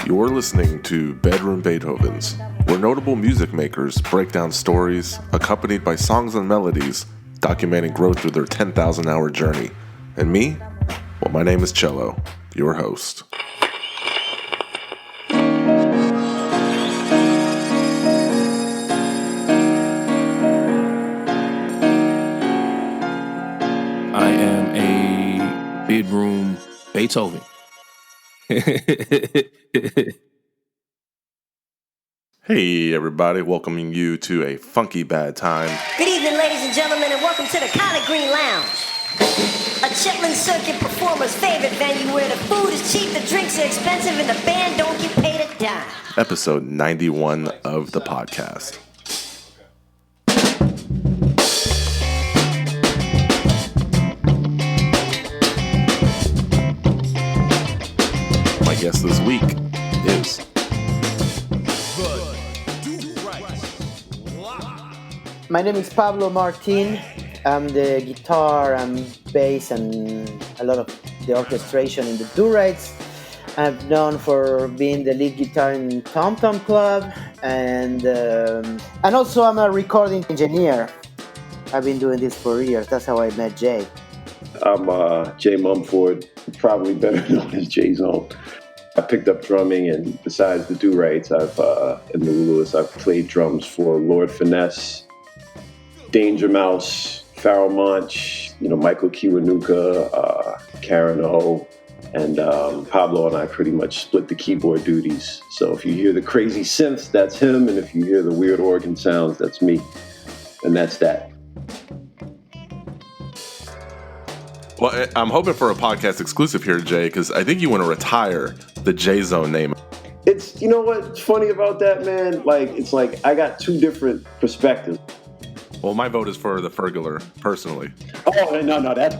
You're listening to Bedroom Beethovens, where notable music makers break down stories accompanied by songs and melodies documenting growth through their 10,000-hour journey. And me? Well, my name is Cello, your host. I am a bedroom Beethoven. Hey everybody, welcoming you to a funky bad time. Good evening, ladies and gentlemen, and welcome to the Collard Green Lounge. A Chitlin Circuit performer's favorite venue where the food is cheap, the drinks are expensive, and the band don't get paid a dime. Episode 91 of the podcast. My guest this week is My name is Pablo Martin. I'm the guitar and bass and a lot of the orchestration in the Du-Rites. I'm known for being the lead guitar in Tom Tom Club, and also I'm a recording engineer. I've been doing this for years. That's how I met Jay. I'm Jay Mumford, probably better known as Jay Zone. I picked up drumming, and besides the Du-Rites, I've in the Lewis, I've played drums for Lord Finesse, Danger Mouse, Pharoah Monch, Michael Kiwanuka, Karen O, and Pablo and I pretty much split the keyboard duties. So if you hear the crazy synths, that's him, and if you hear the weird organ sounds, that's me, and that's that. Well, I'm hoping for a podcast exclusive here, Jay, because I think you want to retire the J Zone name. It's, what's funny about that, man? It's like I got two different perspectives. Well, my vote is for the Ferguler, personally. Oh, no, that.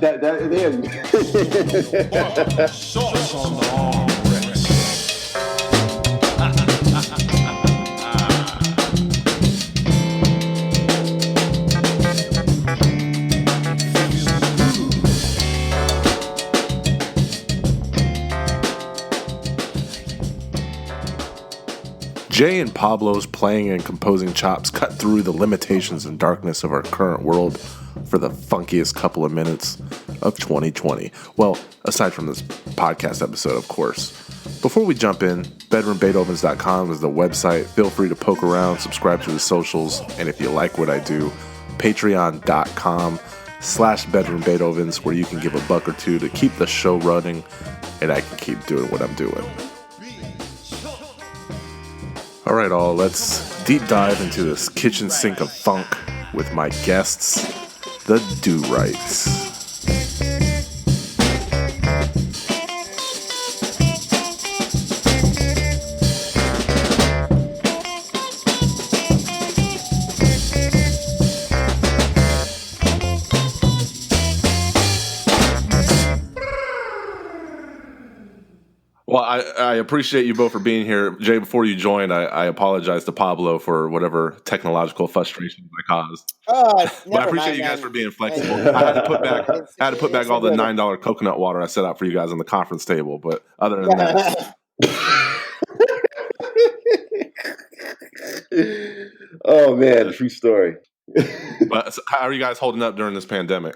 Jay and Pablo's playing and composing chops cut through the limitations and darkness of our current world for the funkiest couple of minutes of 2020. Well, aside from this podcast episode, of course. Before we jump in, bedroombeethovens.com is the website. Feel free to poke around, subscribe to the socials, and if you like what I do, patreon.com/bedroombeethovens, where you can give $1 or $2 to keep the show running, and I can keep doing what I'm doing. All right, let's deep dive into this kitchen sink of funk with my guests, the Du-Rites. Well, I appreciate you both for being here. Jay, before you joined, I apologize to Pablo for whatever technological frustrations I caused. But I appreciate you guys for being flexible. I had to put back all the $9 coconut water I set out for you guys on the conference table. But other than that. Oh, man, true story. But how are you guys holding up during this pandemic?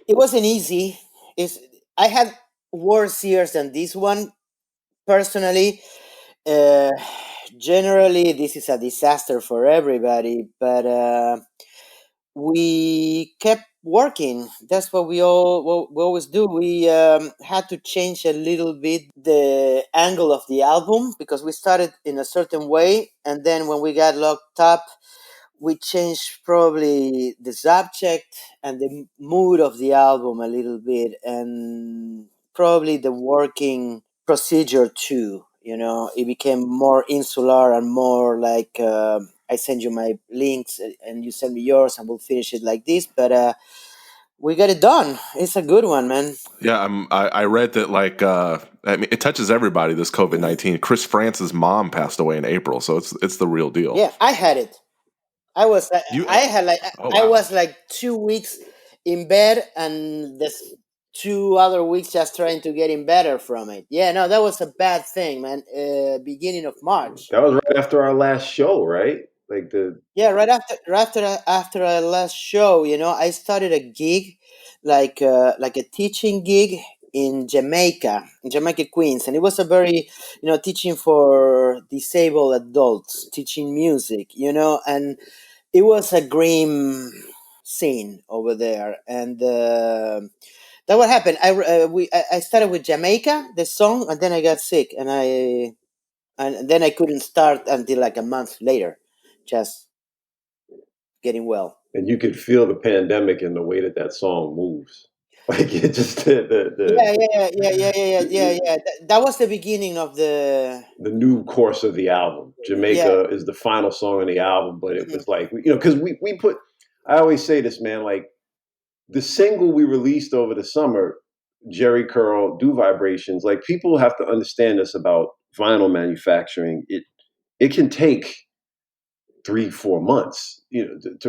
It wasn't easy. I had worse years than this one. Personally, generally, this is a disaster for everybody, but we kept working. That's what we always do. We had to change a little bit the angle of the album because we started in a certain way, and then when we got locked up, we changed probably the subject and the mood of the album a little bit, and probably the working procedure too. It became more insular and more like I send you my links and you send me yours and we'll finish it like this. But we got it done. It's a good one, man. Yeah, I read that it touches everybody. This COVID-19. Chris France's mom passed away in April, so it's the real deal. Yeah, I had it. I was I was like 2 weeks in bed, and this 2 other weeks just trying to getting better from it. Yeah, no, that was a bad thing, man. Beginning of March. That was right after our last show, right? Like the Yeah, right after our last show, I started a gig, like a teaching gig in Jamaica, Queens, and it was a very, teaching for disabled adults, teaching music, and it was a grim scene over there, and that what happened. I started with Jamaica, the song, and then I got sick, and then I couldn't start until like a month later, just getting well. and you could feel the pandemic in the way that that song moves. Like it just Yeah, yeah, yeah, yeah, yeah, yeah, yeah. That was the beginning of the new course of the album. yeah. Jamaica is the final song on the album, but it was like because we put. I always say this, man. Like the single we released over the summer, Jerry Curl, Do Vibrations. Like people have to understand this about vinyl manufacturing. It can take 3-4 months.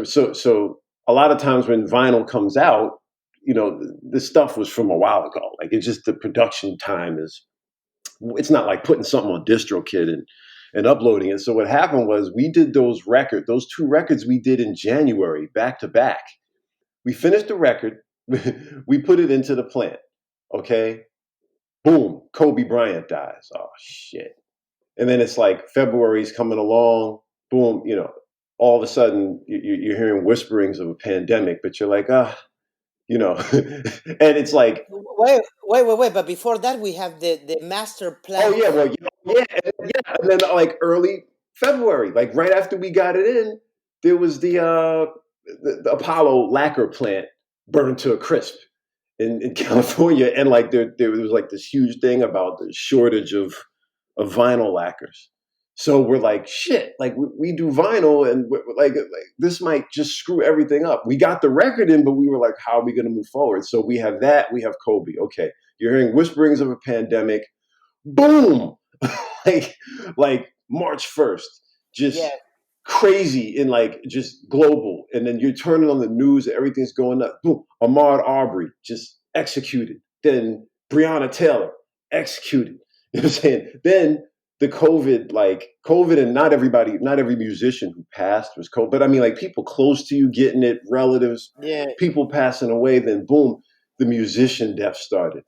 So a lot of times when vinyl comes out, the stuff was from a while ago. Like it's just the production time is. It's not like putting something on DistroKid and uploading it. So what happened was we did those 2 records we did in January back to back. We finished the record, we put it into the plant. Okay, boom, Kobe Bryant dies. Oh shit! And then it's like February's coming along. Boom, all of a sudden you're hearing whisperings of a pandemic, but you're like, and it's like, Wait. But before that, we have the master oh plan. yeah, well and then like early February, like right after we got it in, there was the Apollo lacquer plant burned to a crisp in California, and like there was like this huge thing about the shortage of vinyl lacquers. So we're like, shit, like we do vinyl, and like this might just screw everything up. We got the record in, but we were like, how are we going to move forward? So we have that. We have Kobe. Okay, you're hearing whisperings of a pandemic. Boom, like like March 1st, Yeah, just crazy in like just global. And then you're turning on the news, everything's going up. Boom, Ahmaud Arbery just executed. Then Breonna Taylor executed. You know what I'm saying? Then the COVID, and not every musician who passed was COVID, but I mean like people close to you getting it, relatives, yeah, people passing away. Then boom, the musician death started.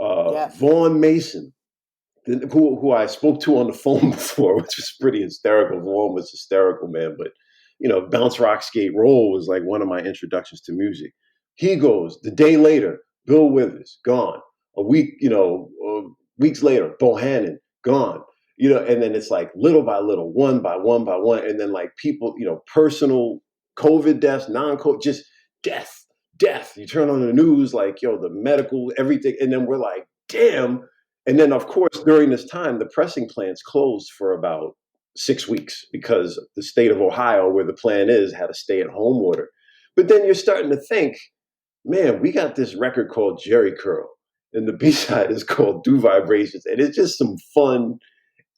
yeah, Vaughn Mason, who I spoke to on the phone before, which was pretty hysterical. Vaughn was hysterical, man. But Bounce Rock Skate Roll was like one of my introductions to music. He goes the day later, Bill Withers gone. A week, weeks later, Bohannon gone. And then it's like little by little, one by one by one, and then like people, personal COVID deaths, non-COVID, just death, death. You turn on the news, like the medical, everything, and then we're like, damn. And then, of course, during this time, the pressing plants closed for about 6 weeks because the state of Ohio, where the plant is, had a stay-at-home order. But then you're starting to think, man, we got this record called Jerry Curl, and the B-side is called Do Vibrations, and it's just some fun,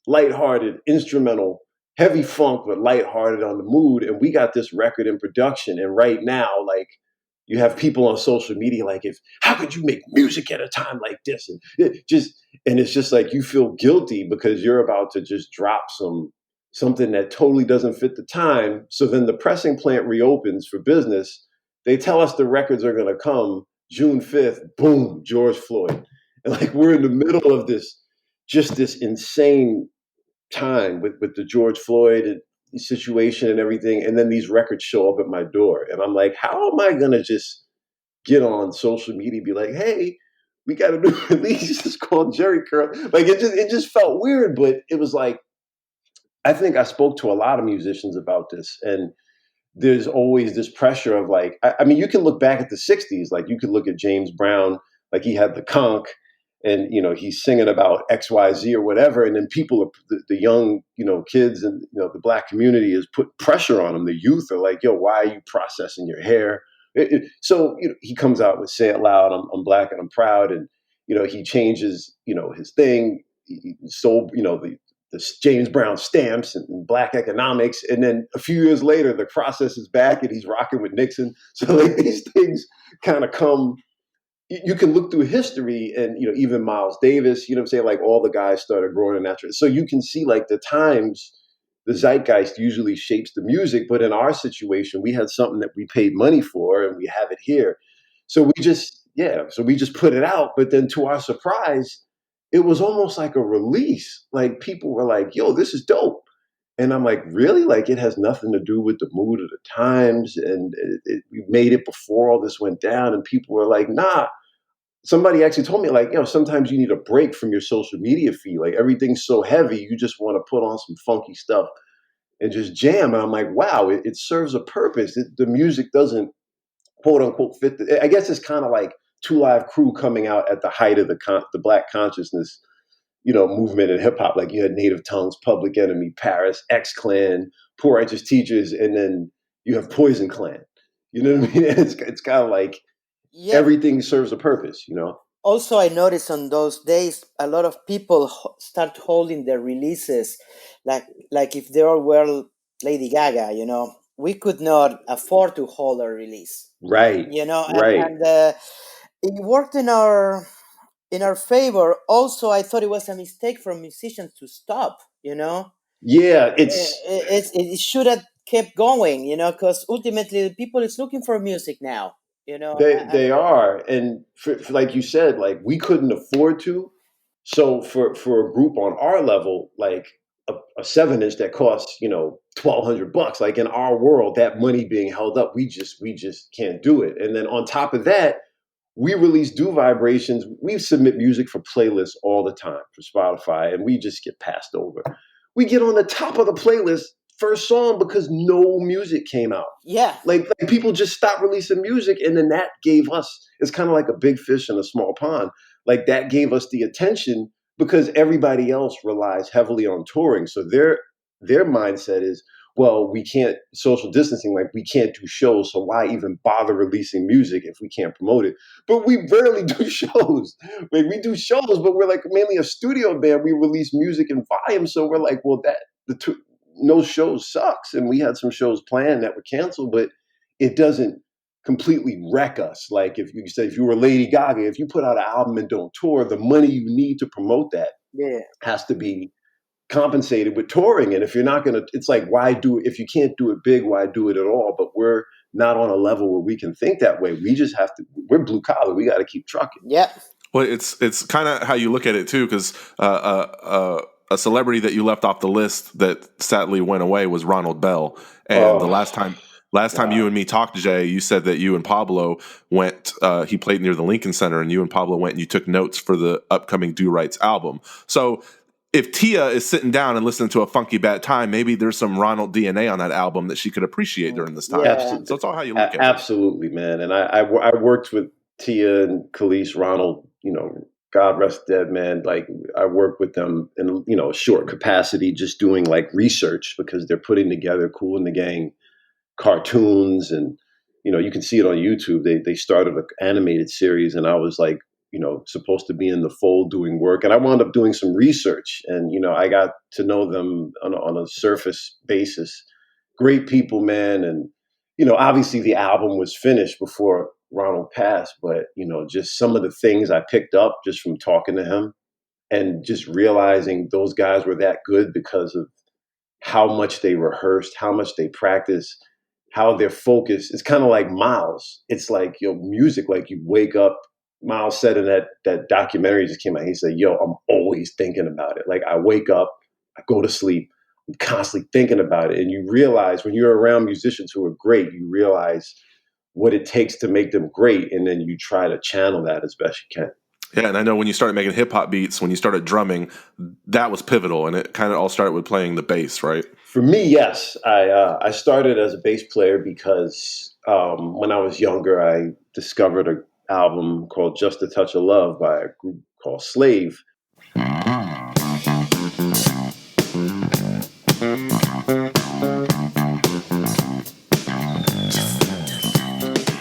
lighthearted, instrumental, heavy funk, but lighthearted on the mood. And we got this record in production, and right now, like, you have people on social media like, if how could you make music at a time like this? And it's just like you feel guilty because you're about to just drop something that totally doesn't fit the time. So then the pressing plant reopens for business. They tell us the records are going to come June 5th. Boom, George Floyd. And like we're in the middle of this insane time with the George Floyd situation and everything, and then these records show up at my door, and I'm like, how am I gonna just get on social media and be like, hey, we got a new release, it's called Jerry Curl? Like it just felt weird, but it was like I think I spoke to a lot of musicians about this, and there's always this pressure of like, I mean, you can look back at the 60s, like you could look at James Brown, like he had the conch and, he's singing about XYZ or whatever. And then people, the young, kids and, the black community is put pressure on them. The youth are like, yo, why are you processing your hair? So, he comes out with Say It Loud, I'm black and I'm proud. And, he changes, his thing. He sold, the James Brown stamps and black economics. And then a few years later, the process is back and he's rocking with Nixon. So like these things kind of come you can look through history and, even Miles Davis, you know what I'm saying? Like all the guys started growing in that. So you can see like the times, the zeitgeist usually shapes the music. But in our situation, we had something that we paid money for and we have it here. So we just put it out. But then to our surprise, it was almost like a release. Like people were like, yo, this is dope. And I'm like, really? Like it has nothing to do with the mood of the times. And we made it before all this went down. And people were like, nah. Somebody actually told me, like, sometimes you need a break from your social media feed. Like everything's so heavy, you just want to put on some funky stuff and just jam. And I'm like, wow, it serves a purpose. The music doesn't quote unquote fit. I guess it's kind of like Two Live Crew coming out at the height of the Black consciousness, movement in hip hop. Like you had Native Tongues, Public Enemy, Paris, X Clan, Poor Righteous Teachers, and then you have Poison Clan. You know what I mean? It's kind of like Yeah. everything serves a purpose, Also, I noticed on those days a lot of people start holding their releases, like if they were Lady Gaga. We could not afford to hold a release. Right. Right. And it worked in our favor. Also, I thought it was a mistake for musicians to stop. Yeah, It should have kept going. Because ultimately, the people is looking for music now. they are, and for like you said, like we couldn't afford to. So for a group on our level, like a 7-inch that costs $1,200, like in our world, that money being held up, we just can't do it. And then on top of that, we release Do Vibrations. We submit music for playlists all the time for Spotify, and we just get passed over. We get on the top of the playlist first song because no music came out. Yeah. Like people just stopped releasing music, and then that gave us, it's kind of like a big fish in a small pond. Like that gave us the attention because everybody else relies heavily on touring. So their mindset is, well, we can't social distancing, like we can't do shows, so why even bother releasing music if we can't promote it? But we rarely do shows. Like we do shows, but we're like mainly a studio band. We release music in volume, so we're like, well, no shows sucks. And we had some shows planned that were canceled, but it doesn't completely wreck us. Like if you were Lady Gaga, if you put out an album and don't tour, the money you need to promote that has to be compensated with touring. And if you're not going to, it's like, why do it? If you can't do it big, why do it at all? But we're not on a level where we can think that way. We just have to, we're blue collar. We got to keep trucking. Yeah. Well, it's kind of how you look at it too, because a celebrity that you left off the list that sadly went away was Ronald Bell. And the last time you and me talked, Jay, you said that you and Pablo went. He played near the Lincoln Center, and you and Pablo went and you took notes for the upcoming Du-Rites album. So if Tia is sitting down and listening to A Funky Bad Time, maybe there's some Ronald DNA on that album that she could appreciate during this time. Yeah. So it's all how you look at it. Absolutely, man. And I worked with Tia and Khalees, Ronald, God rest dead, man. Like I work with them in, a short capacity, just doing like research because they're putting together Kool and the Gang cartoons. And, you can see it on YouTube. They started an animated series, and I was like, supposed to be in the fold doing work. And I wound up doing some research, and, I got to know them on a surface basis. Great people, man. And, obviously the album was finished before Ronald passed, but, just some of the things I picked up just from talking to him and just realizing those guys were that good because of how much they rehearsed, how much they practiced, how they're focused. It's kind of like Miles. It's like, music, like you wake up. Miles said in that documentary just came out, he said, yo, I'm always thinking about it. Like I wake up, I go to sleep, I'm constantly thinking about it. And you realize when you're around musicians who are great, you realize what it takes to make them great. And then you try to channel that as best you can. Yeah, and I know when you started making hip hop beats, when you started drumming, that was pivotal, and it kind of all started with playing the bass, right? For me, yes. I started as a bass player because when I was younger, I discovered an album called Just a Touch of Love by a group called Slave.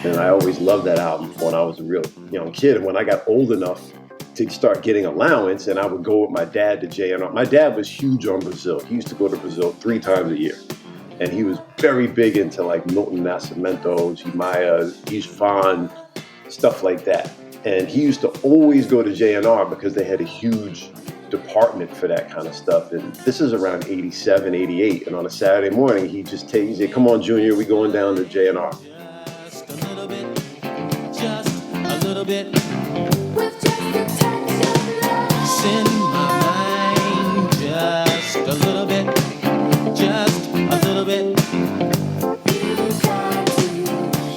And I always loved that album when I was a real young kid. And when I got old enough to start getting allowance, and I would go with my dad to J&R. My dad was huge on Brazil. He used to go to Brazil 3 times a year. And he was very big into like Milton Nascimento, Jimaya, Isvan, stuff like that. And he used to always go to JNR because they had a huge department for that kind of stuff. And this is around 87, 88. And on a Saturday morning, he just takes, he said, come on, Junior, we going down to JNR. Just a little bit, just a little bit. With just a touch of love. In my mind, just a little bit, just a little bit. You got to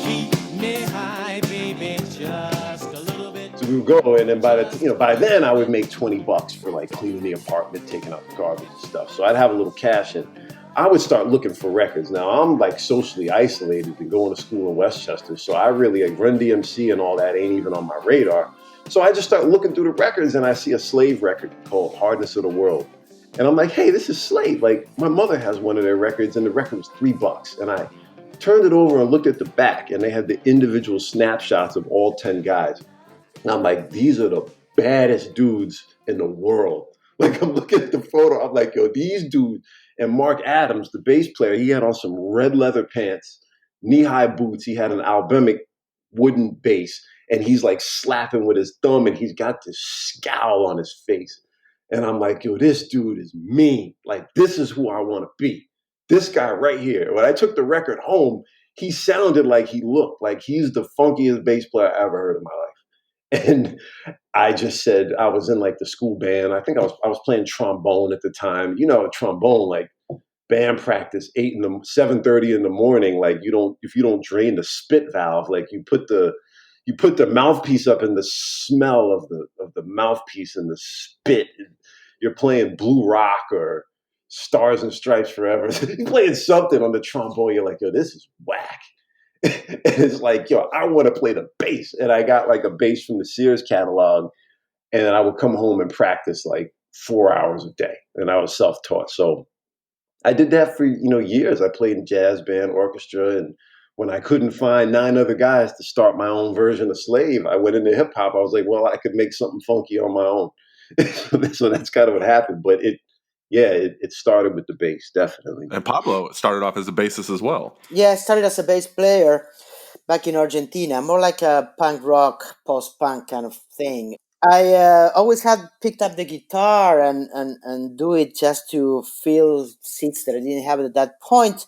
keep me high, baby, just a little bit. So we would go, and then by then I would make $20 for like cleaning the apartment, taking out the garbage and stuff. So I'd have a little cash, and I would start looking for records. Now I'm like socially isolated and going to school in Westchester, so I really like Run DMC and all that ain't even on my radar. So I just start looking through the records, and I see a Slave record called Hardness of the World. And I'm like, hey, this is Slave. Like, my mother has one of their records, and the record was $3. And I turned it over and looked at the back, and they had the individual snapshots of all 10 guys. And I'm like, these are the baddest dudes in the world. Like, I'm looking at the photo, I'm like, yo, these dudes. And Mark Adams, the bass player, he had on some red leather pants, knee-high boots. He had an Albemic wooden bass, and he's like slapping with his thumb, and he's got this scowl on his face. And I'm like, yo, this dude is mean. Like, this is who I want to be. This guy right here. When I took the record home, he sounded like he looked. Like, he's the funkiest bass player I ever heard in my life. And I just said, I was in like the school band. I think I was playing trombone at the time. You know, trombone, like band practice 7:30 in the morning. Like, if you don't drain the spit valve, like you put the mouthpiece up, and the smell of the mouthpiece and the spit. You're playing Blue Rock or Stars and Stripes Forever. You're playing something on the trombone. You're like, yo, this is whack. And it's like, yo, I want to play the bass. And I got like a bass from the Sears catalog. And then I would come home and practice like 4 hours a day. And I was self-taught. So I did that for, years. I played in jazz band, orchestra. And when I couldn't find 9 other guys to start my own version of Slave, I went into hip hop. I was like, well, I could make something funky on my own. So that's kind of what happened. But it started with the bass, definitely. And Pablo started off as a bassist as well. Yeah, I started as a bass player back in Argentina, more like a punk rock, post-punk kind of thing. I always had picked up the guitar and do it just to fill seats that I didn't have at that point.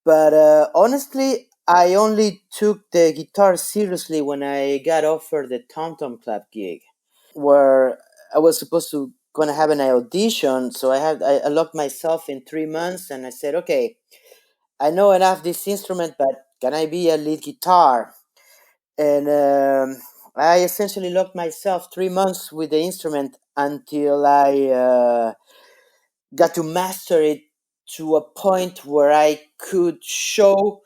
But honestly, I only took the guitar seriously when I got offered the Tom Tom Club gig, where I was supposed to gonna have an audition. So I locked myself in 3 months, and I said, okay, I know enough this instrument, but can I be a lead guitar? And I essentially locked myself 3 months with the instrument until I got to master it to a point where I could show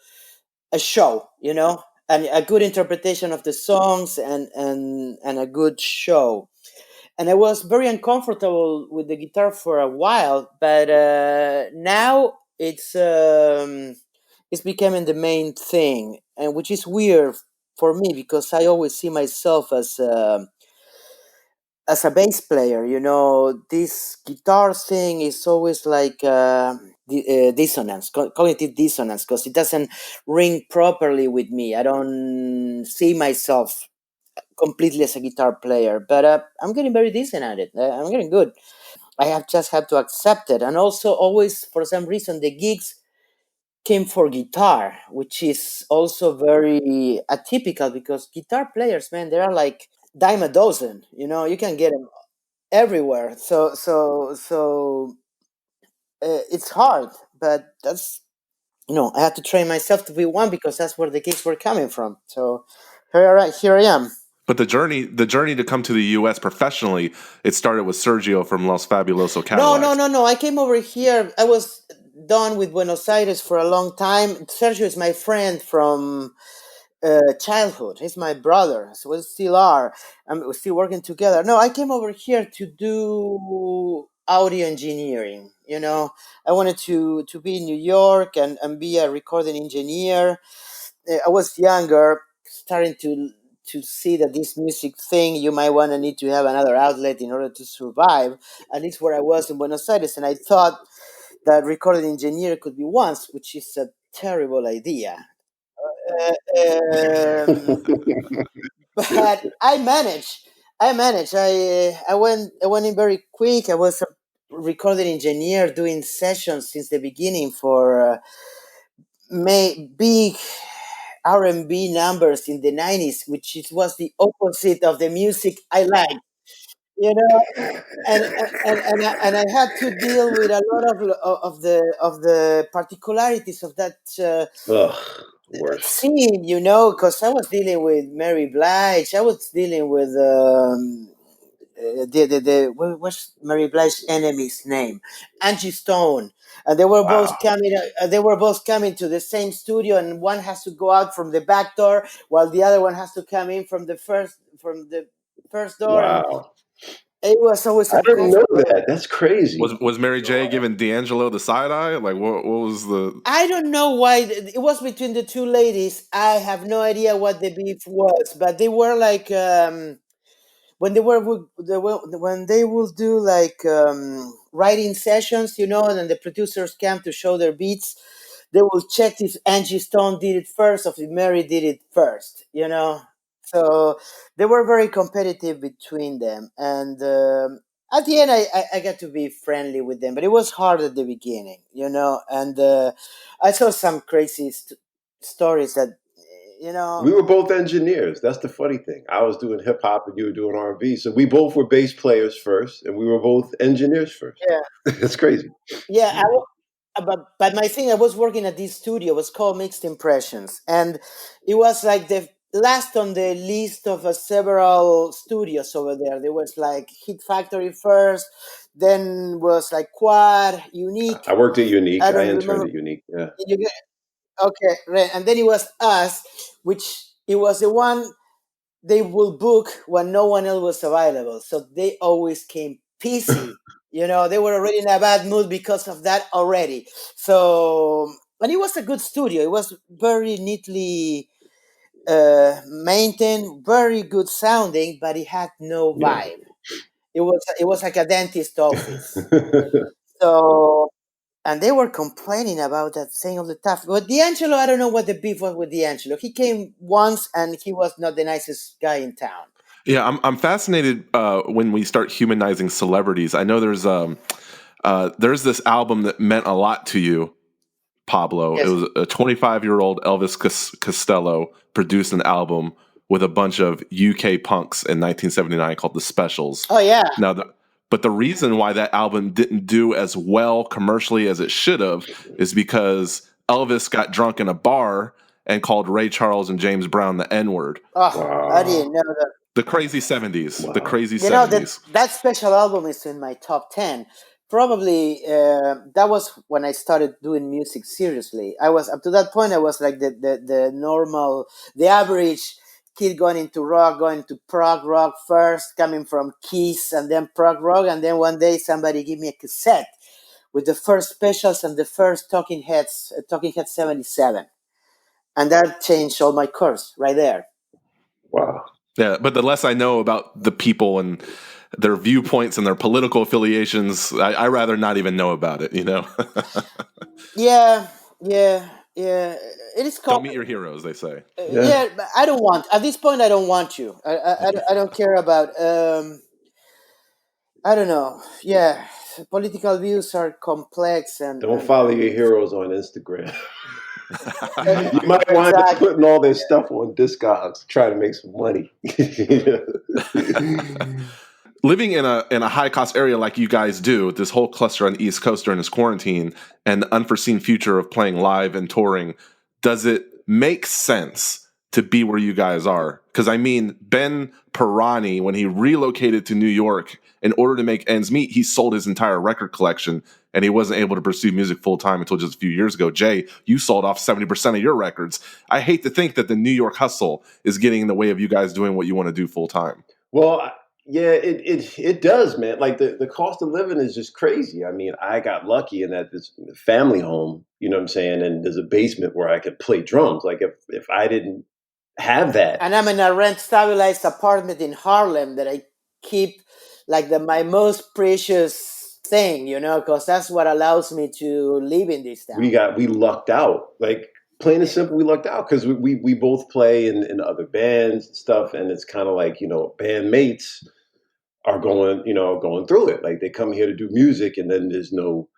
a show, and a good interpretation of the songs and a good show. And I was very uncomfortable with the guitar for a while, but now it's becoming the main thing, and which is weird for me because I always see myself as a bass player. This guitar thing is always like dissonance, cognitive dissonance, because it doesn't ring properly with me. I don't see myself completely as a guitar player, but I'm getting very decent at it. I'm getting good. I have just had to accept it, and also always for some reason the gigs came for guitar, which is also very atypical because guitar players, man, they are like dime a dozen. You can get them everywhere. So it's hard, but that's I had to train myself to be one because that's where the gigs were coming from. So here I am. But the journey to come to the U.S. professionally, it started with Sergio from Los Fabuloso No, Cadillacs. no, no, no. I came over here. I was done with Buenos Aires for a long time. Sergio is my friend from childhood. He's my brother, so we still are. And we're still working together. No, I came over here to do audio engineering. I wanted to be in New York and be a recording engineer. I was younger, starting to see that this music thing, you might want to need to have another outlet in order to survive. At least where I was in Buenos Aires, and I thought that recording engineer could be once, which is a terrible idea. Uh, um, but I managed. I went in very quick. I was a recording engineer doing sessions since the beginning for big R&B numbers in the 90s, which was the opposite of the music I liked. You know, and I had to deal with a lot of the particularities of that Ugh, worst. scene, because I was dealing with Mary Blige, I was dealing with what's Mary Blige's enemy's name, Angie Stone, and Wow. They were both coming to the same studio, and one has to go out from the back door, while the other one has to come in from the first door, and Wow. it was always I didn't know uncomfortable. that. That's crazy. Was Mary J giving D'Angelo the side eye? Like what was the? I don't know why it was between the two ladies. I have no idea what the beef was, but they were like when they will do like writing sessions, and then the producers come to show their beats. They will check if Angie Stone did it first or if Mary did it first. So they were very competitive between them, and at the end, I got to be friendly with them, but it was hard at the beginning. And I saw some crazy stories that you We know. were both engineers. That's the funny thing. I was doing hip hop and you were doing R&B. So we both were bass players first, and we were both engineers first. Yeah, That's crazy. yeah. But my thing, I was working at this studio. It was called Mixed Impressions, and it was like the last on the list of several studios over there. There was like Hit Factory first, then was like Quad, Unique. I worked at Unique. I I don't interned remember. at Unique. Yeah. You get okay, right? And then it was us, which it was the one they will book when no one else was available. So they always came pissy. They were already in a bad mood because of that already. So, and it was a good studio. It was very neatly maintained, very good sounding, but it had no Yeah. vibe. It was like a dentist office. So, and they were complaining about that thing all the time. But D'Angelo, I don't know what the beef was with D'Angelo. He came once and he was not the nicest guy in town. Yeah, I'm fascinated when we start humanizing celebrities. I know there's this album that meant a lot to you, Pablo. It Yes. was a 25-year-old Elvis Costello produced an album with a bunch of UK punks in 1979 called The Specials. Oh yeah. Now, but the reason why that album didn't do as well commercially as it should have is because Elvis got drunk in a bar and called Ray Charles and James Brown the N-word. Oh, I Wow. didn't know that. The crazy 70s. The Wow. crazy That 70s. that special album is in my top 10. Probably that was when I started doing music seriously. I was up to that point. I was like the normal, the average kid going into rock, going to prog rock first, coming from Kiss and then prog rock, and then one day somebody gave me a cassette with the first specials and the first Talking Heads 77, and that changed all my course right there. Wow. Yeah, but the less I know about the people and their viewpoints and their political affiliations, I rather not even know about it, Yeah, yeah, yeah. It is Don't called. meet your heroes, they say. Yeah. Yeah, but I don't want. At this point, I don't want you. I don't care about. I don't know. Yeah, political views are complex Don't and follow your heroes on Instagram. You e- might wind up exactly. putting all their stuff on Discogs, trying to make some money. Living in a high cost area like you guys do, this whole cluster on the East Coast during this quarantine, and the unforeseen future of playing live and touring, does it make sense to be where you guys are? Because I mean, Ben Pirani, when he relocated to New York in order to make ends meet, he sold his entire record collection, and he wasn't able to pursue music full time until just a few years ago. Jay, you sold off 70% of your records. I hate to think that the New York hustle is getting in the way of you guys doing what you want to do full time. Well, yeah, it does, man. Like the cost of living is just crazy. I mean, I got lucky in that this family home, you know what I'm saying, and there's a basement where I could play drums. Like if I didn't have that, And I'm in a rent stabilized apartment in Harlem that I keep like my most precious thing, because that's what allows me to live in this town. we lucked out. Like plain and simple, we lucked out because we both play in other bands and stuff, and it's kind of like, bandmates are going through it. Like they come here to do music, and then there's no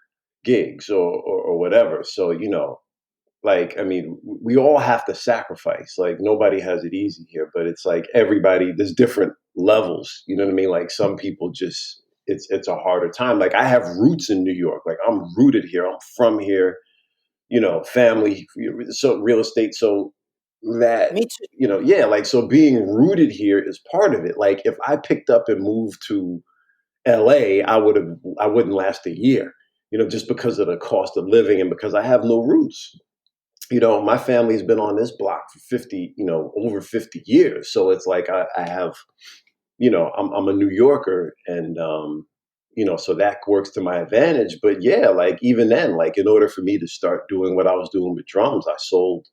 gigs or whatever. So like, I mean, we all have to sacrifice. Like nobody has it easy here, but it's like everybody. There's different levels. You know what I mean? Like some people just it's a harder time. Like I have roots in New York. Like I'm rooted here. I'm from here. Family, so real estate. So that Me too. yeah. Like so, being rooted here is part of it. Like if I picked up and moved to LA, I wouldn't last a year. Just because of the cost of living and because I have no roots. My family's been on this block for 50, over 50 years. So it's like I have, I'm a New Yorker and, so that works to my advantage. But yeah, like even then, like in order for me to start doing what I was doing with drums, I sold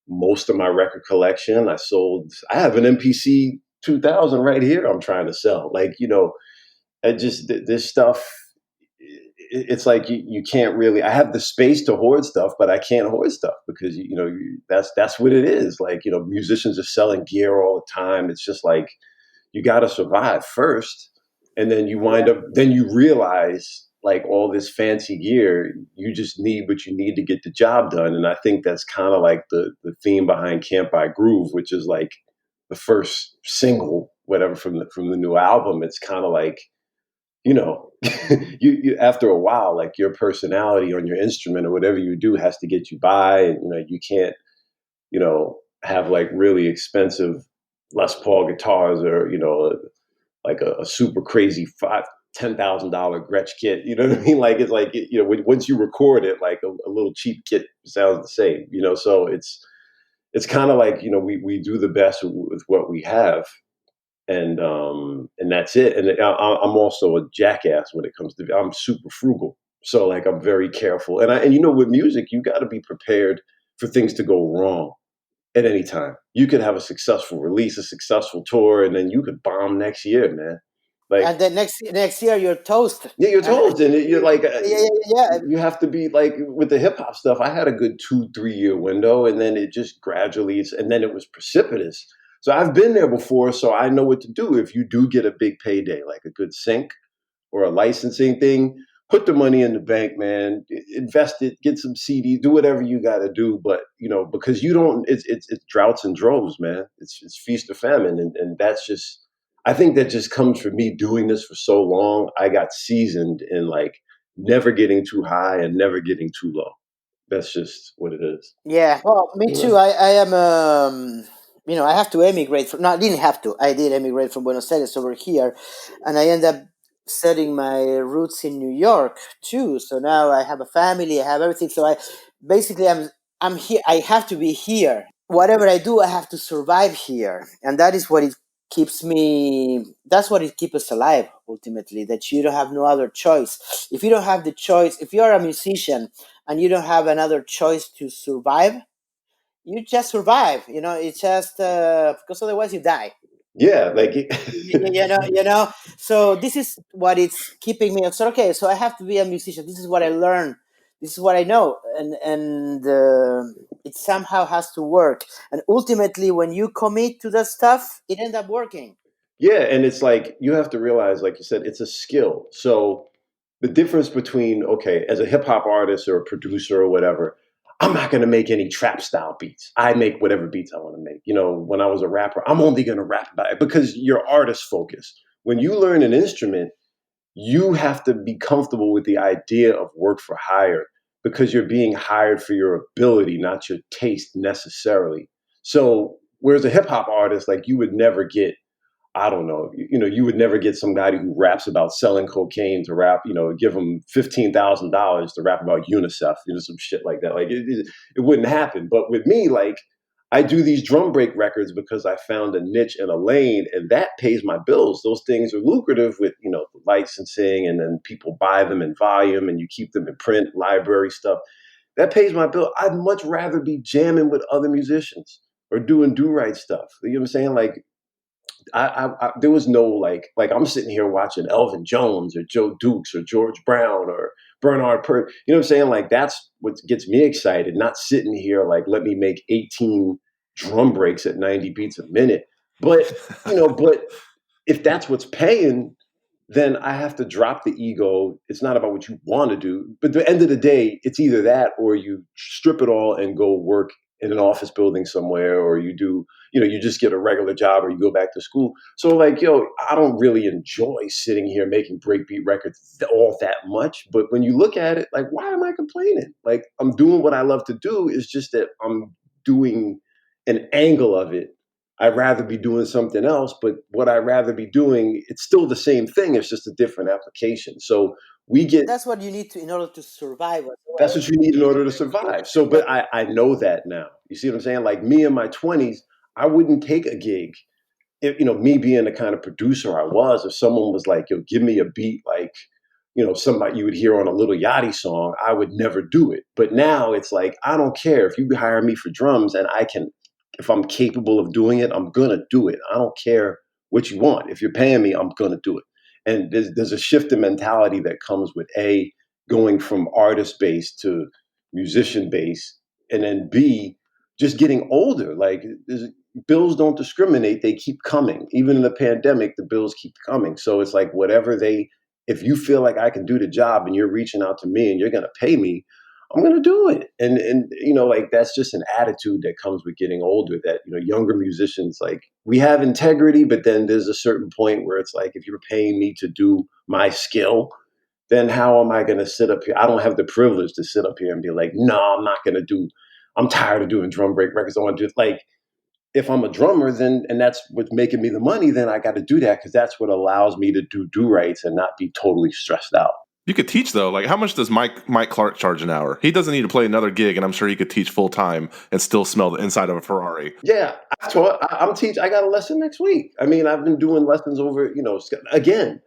most of my record collection. I have an MPC 2000 right here I'm trying to sell. Like, this stuff, it's like you can't really. I have the space to hoard stuff, but I can't hoard stuff because that's what it is. Like musicians are selling gear all the time. It's just like you got to survive first, and then you wind up. Then you realize like all this fancy gear, you just need what you need to get the job done. And I think that's kind of like the theme behind Can't Buy Groove, which is like the first single, whatever from the new album. It's kind of like you know you after a while, like your personality on your instrument or whatever you do has to get you by, and you can't have like really expensive Les Paul guitars or like a super crazy $10,000 Gretsch kit. You know what I mean? Like it's like once you record it, like a little cheap kit sounds the same. So it's kind of like we do the best with what we have, and that's it. And I'm also a jackass when it comes to. I'm super frugal, so like I'm very careful. And with music, you got to be prepared for things to go wrong at any time. You could have a successful release, a successful tour, and then you could bomb next year, man. Like And then next year you're toast. yeah, you're And told, and you're like, yeah. you have to be like with the hip hop stuff. I had a good 2-3 year window, and then it just gradually, and then it was precipitous. So I've been there before, so I know what to do if you do get a big payday, like a good sync or a licensing thing. Put the money in the bank, man. Invest it, get some CD, do whatever you got to do. But because you don't, it's droughts and droves, man. It's feast or famine, and that's just. I think that just comes from me doing this for so long. I got seasoned in like never getting too high and never getting too low. That's just what it is. Yeah, well, me You too. know? I am, I have to emigrate from. No, I didn't have to. I did emigrate from Buenos Aires over here, and I end up setting my roots in New York too. So now I have a family. I have everything. So I'm here. I have to be here. Whatever I do, I have to survive here, and that is what it keeps me. That's what it keeps us alive. Ultimately, that you don't have no other choice. If you don't have the choice, if you are a musician and you don't have another choice to survive, you just survive. It's just because otherwise you die. Yeah, like So this is what it's keeping me. So okay, so I have to be a musician. This is what I learned. This is what I know, and it somehow has to work. And ultimately, when you commit to that stuff, it ends up working. yeah, and it's like you have to realize, like you said, it's a skill. So the difference between okay, as a hip hop artist or a producer or whatever, I'm not gonna make any trap style beats. I make whatever beats I want to make. When I was a rapper, I'm only gonna rap about it because you're artist focused. When you learn an instrument, you have to be comfortable with the idea of work for hire because you're being hired for your ability, not your taste necessarily. So, whereas a hip hop artist, like you would never get I don't know. You would never get somebody who raps about selling cocaine to rap. Give them $15,000 to rap about UNICEF. Some shit like that. Like it wouldn't happen. But with me, like I do these drum break records because I found a niche and a lane, and that pays my bills. Those things are lucrative with the licensing, and then people buy them in volume, and you keep them in print, library stuff. That pays my bill. I'd much rather be jamming with other musicians or doing do-right stuff. You know what I'm saying? Like there was no like I'm sitting here watching Elvin Jones or Joe Dukes or George Brown or Bernard Purt. You know what I'm saying? Like that's what gets me excited. Not sitting here like let me make 18 drum breaks at 90 beats a minute. But but if that's what's paying, then I have to drop the ego. It's not about what you want to do. But at the end of the day, it's either that or you strip it all and go work in an office building somewhere, or you do, you just get a regular job or you go back to school. So like, I don't really enjoy sitting here making breakbeat records all that much. But when you look at it, like, why am I complaining? Like, I'm doing what I love to do. It's just that I'm doing an angle of it. I'd rather be doing something else, but what I'd rather be doing, it's still the same thing. It's just a different application. So that's what you need to in order to survive. That's what you need in order to survive. So, but I know that now. You see what I'm saying? Like me in my 20s, I wouldn't take a gig. If, me being the kind of producer I was, if someone was like, yo, give me a beat like, somebody you would hear on a Little Yachty song, I would never do it. But now it's like, I don't care if you hire me for drums and if I'm capable of doing it, I'm going to do it. I don't care what you want. If you're paying me, I'm going to do it. And there's a shift in mentality that comes with going from artist base to musician base, and then B, just getting older. Like bills don't discriminate; they keep coming. Even in the pandemic, the bills keep coming. So it's like if you feel like I can do the job, and you're reaching out to me, and you're going to pay me, I'm going to do it. And like that's just an attitude that comes with getting older. That younger musicians, like, we have integrity, but then there's a certain point where it's like, if you're paying me to do my skill, then how am I going to sit up here? I don't have the privilege to sit up here and be like, no, I'm not going to I'm tired of doing drum break records. I want to do like, if I'm a drummer, then, and that's what's making me the money, then I got to do that because that's what allows me to do Do-Rites and not be totally stressed out. You could teach though. Like, how much does Mike Clark charge an hour? He doesn't need to play another gig, and I'm sure he could teach full time and still smell the inside of a Ferrari. Yeah, I've taught. I'm teaching. I got a lesson next week. I mean, I've been doing lessons over, again.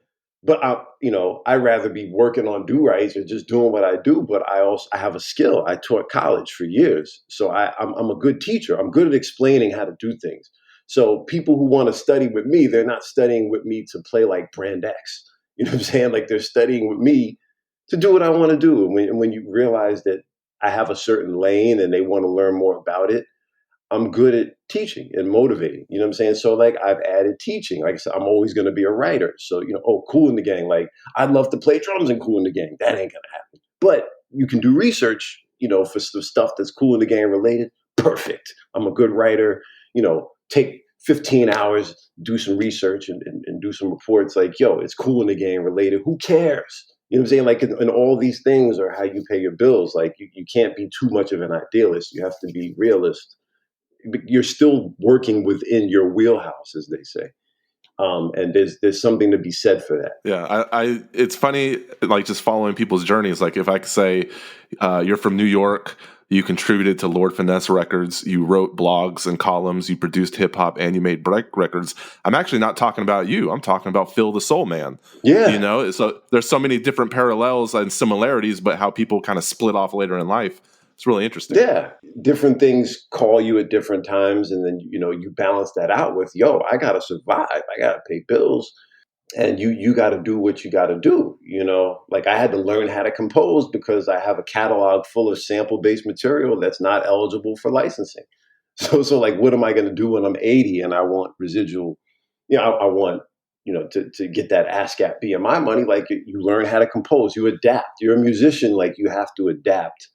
But I'd rather be working on Do-Rites or just doing what I do. But I have a skill. I taught college for years, so I'm a good teacher. I'm good at explaining how to do things. So people who want to study with me, they're not studying with me to play like Brand X. You know what I'm saying? Like, they're studying with me to do what I want to do. And when you realize that I have a certain lane and they want to learn more about it, I'm good at teaching and motivating. You know what I'm saying? So like, I've added teaching. Like I said, I'm always going to be a writer. So, Kool and the Gang. Like, I'd love to play drums in Kool and the Gang. That ain't going to happen. But you can do research, for some stuff that's Kool and the Gang related. Perfect. I'm a good writer. Take 15 hours, do some research and do some reports. Like, yo, it's Kool and the Gang related. Who cares? You know what I'm saying? Like, and all these things are how you pay your bills. Like, you can't be too much of an idealist. You have to be realist. You're still working within your wheelhouse, as they say. And there's something to be said for that. Yeah, I it's funny, like, just following people's journeys. Like, if I could say, you're from New York, you contributed to Lord Finesse Records, you wrote blogs and columns, you produced hip hop, and you made break records. I'm actually not talking about you. I'm talking about Phil the Soul Man. Yeah. So there's so many different parallels and similarities, but how people kind of split off later in life. It's really interesting. Yeah. Different things call you at different times. And then, you balance that out with, I got to survive. I got to pay bills. And you got to do what you got to do. Like, I had to learn how to compose because I have a catalog full of sample-based material that's not eligible for licensing. So like, what am I going to do when I'm 80 and I want residual, I want, to get that ASCAP BMI money? Like, you learn how to compose, you adapt. You're a musician, like, you have to adapt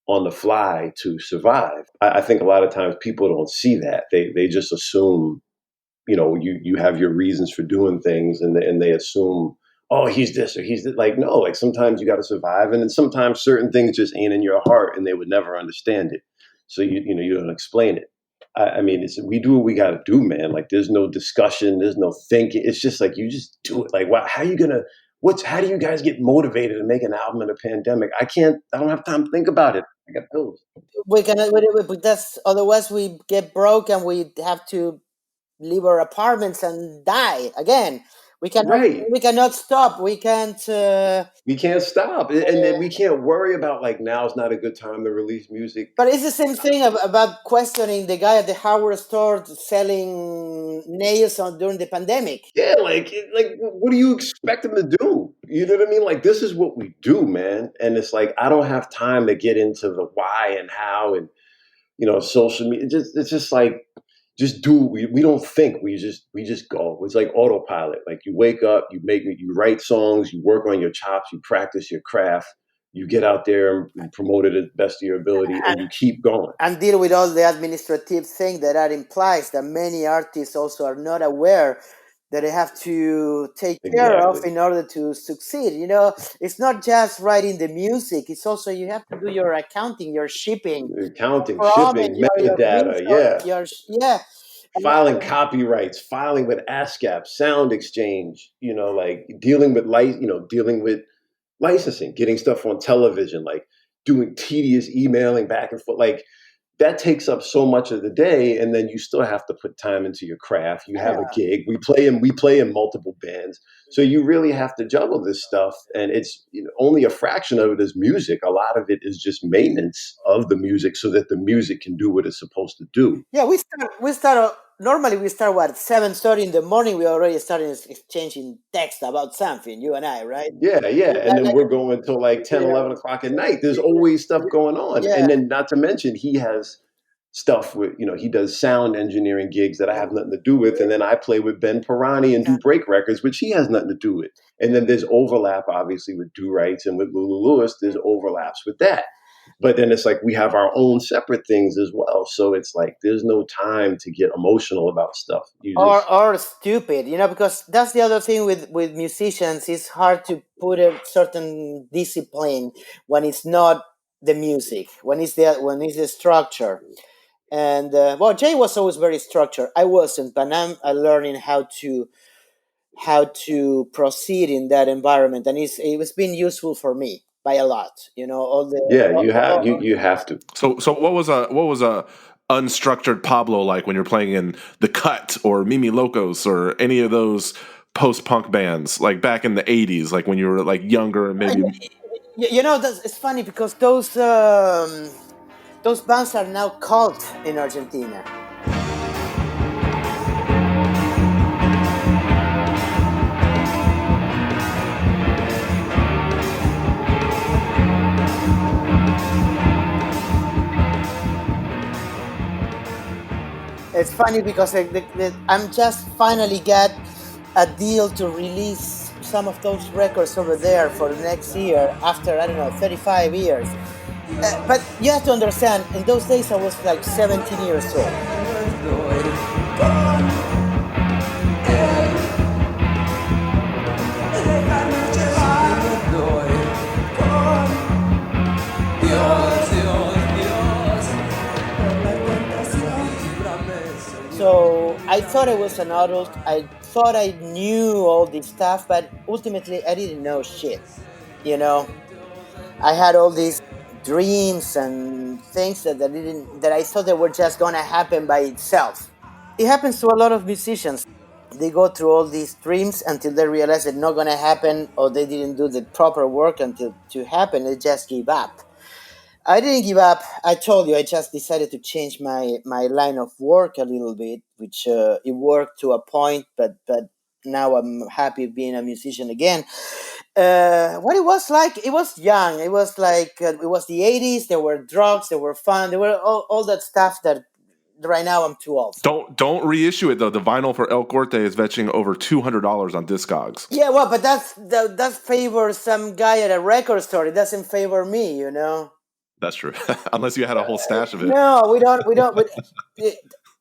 on the fly to survive. I think a lot of times people don't see that. They just assume, you have your reasons for doing things, and they assume, oh, he's this or he's that. Like, no, like, sometimes you got to survive, and then sometimes certain things just ain't in your heart, and they would never understand it. So you don't explain it. I mean, we do what we got to do, man. Like, there's no discussion, there's no thinking. It's just like, you just do it. Like, wow, how do you guys get motivated to make an album in a pandemic? I don't have time to think about it. I got bills. But that's otherwise we get broke and we have to leave our apartments and die again. We cannot. Right. We cannot stop. We can't. We can't stop. And then we can't worry about like now's not a good time to release music. But it's the same thing about questioning the guy at the hardware store selling nails during the pandemic. Yeah, like what do you expect them to do? You know what I mean? Like this is what we do, man. And it's like I don't have time to get into the why and how and social media. It's just like just do. We don't think. We just go. It's like autopilot. Like you wake up, you write songs, you work on your chops, you practice your craft, you get out there and promote it as best of your ability, and you keep going. And deal with all the administrative thing that implies that many artists also are not aware that they have to take care of Exactly. in order to succeed. It's not just writing the music; it's also you have to do your accounting, your shipping, Accounting, programming, shipping, your metadata, yeah. yeah. Filing copyrights, filing with ASCAP, sound exchange, like dealing with licensing, getting stuff on television, like doing tedious emailing back and forth. Like that takes up so much of the day, and then you still have to put time into your craft. You have a gig. We play in multiple bands, so you really have to juggle this stuff. And it's only a fraction of it is music. A lot of it is just maintenance of the music, so that the music can do what it's supposed to do. Yeah, we start normally we start what 7:30 in the morning. We already started exchanging text about something. You and I, right? Yeah, yeah. And then Like, we're going till like 10, yeah, 11 o'clock at night. There's always stuff going on. yeah. And then not to mention he has stuff with, he does sound engineering gigs that I have nothing to do with. And then I play with Ben Pirani and do break records, which he has nothing to do with. And then there's overlap, obviously, with Du-Rites and with Lulu Lewis. There's overlaps with that. But then it's like we have our own separate things as well. So it's like there's no time to get emotional about stuff. You just or stupid, because that's the other thing with musicians. It's hard to put a certain discipline when it's not the music, when it's the structure. And well, Jay was always very structured. I wasn't, but I'm learning how to proceed in that environment, and it's been useful for me by a lot. All the yeah, you have to. So what was a unstructured Pablo like when you're playing in The Cut or Mimi Locos or any of those post-punk bands like back in the 80s, like when you were like younger and maybe it's funny because those bands are now cult in Argentina. It's funny because I'm just finally got a deal to release some of those records over there for the next year after, I don't know, 35 years. But you have to understand, in those days I was like 17 years old. So I thought I was an adult. I thought I knew all this stuff, but ultimately I didn't know shit. You know, I had all these dreams and things that I thought they were just gonna happen by itself. It happens to a lot of musicians. They go through all these dreams until they realize it's not gonna happen, or they didn't do the proper work until to happen. They just give up. I didn't give up. I told you I just decided to change my line of work a little bit, which it worked to a point, but now I'm happy being a musician again. What it was like, it was young. It was like it was the 80s. There were drugs. There were fun. There were all that stuff that right now I'm too old. don't reissue it though. The vinyl for El Corte is fetching over $200 on Discogs. Yeah, well, but that favors some guy at a record store. It doesn't favor me, you know. That's true. Unless you had a whole stash of it. No, we don't. We don't.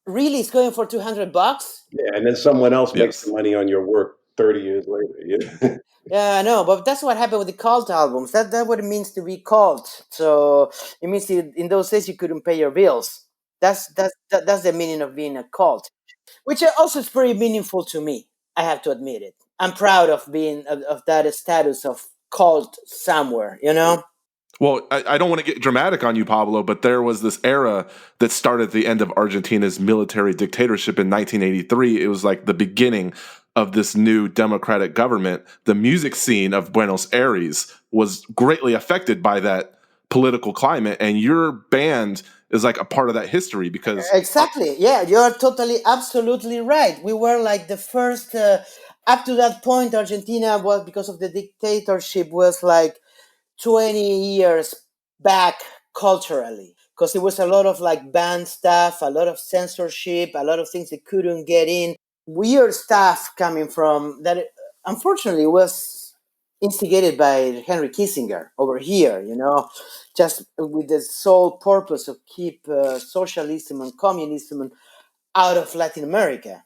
Really, it's going for $200. Yeah, and then someone else makes Yes. the money on your work 30 years later. Yeah. Yeah, I know, but that's what happened with the cult albums. That's what it means to be cult. So it means in those days you couldn't pay your bills. That's the meaning of being a cult, which also is very meaningful to me. I have to admit it. I'm proud of being of that status of cult somewhere. You know. Well, I don't want to get dramatic on you, Pablo, but there was this era that started at the end of Argentina's military dictatorship in 1983. It was like the beginning of this new democratic government, the music scene of Buenos Aires was greatly affected by that political climate. And your band is like a part of that history because Exactly. Yeah, you're totally, absolutely right. We were like the first. Up to that point, Argentina was, because of the dictatorship, was like 20 years back culturally, because it was a lot of like banned stuff, a lot of censorship, a lot of things that couldn't get in, weird stuff coming from that. Unfortunately, was instigated by Henry Kissinger over here, just with the sole purpose of keep socialism and communism out of Latin America.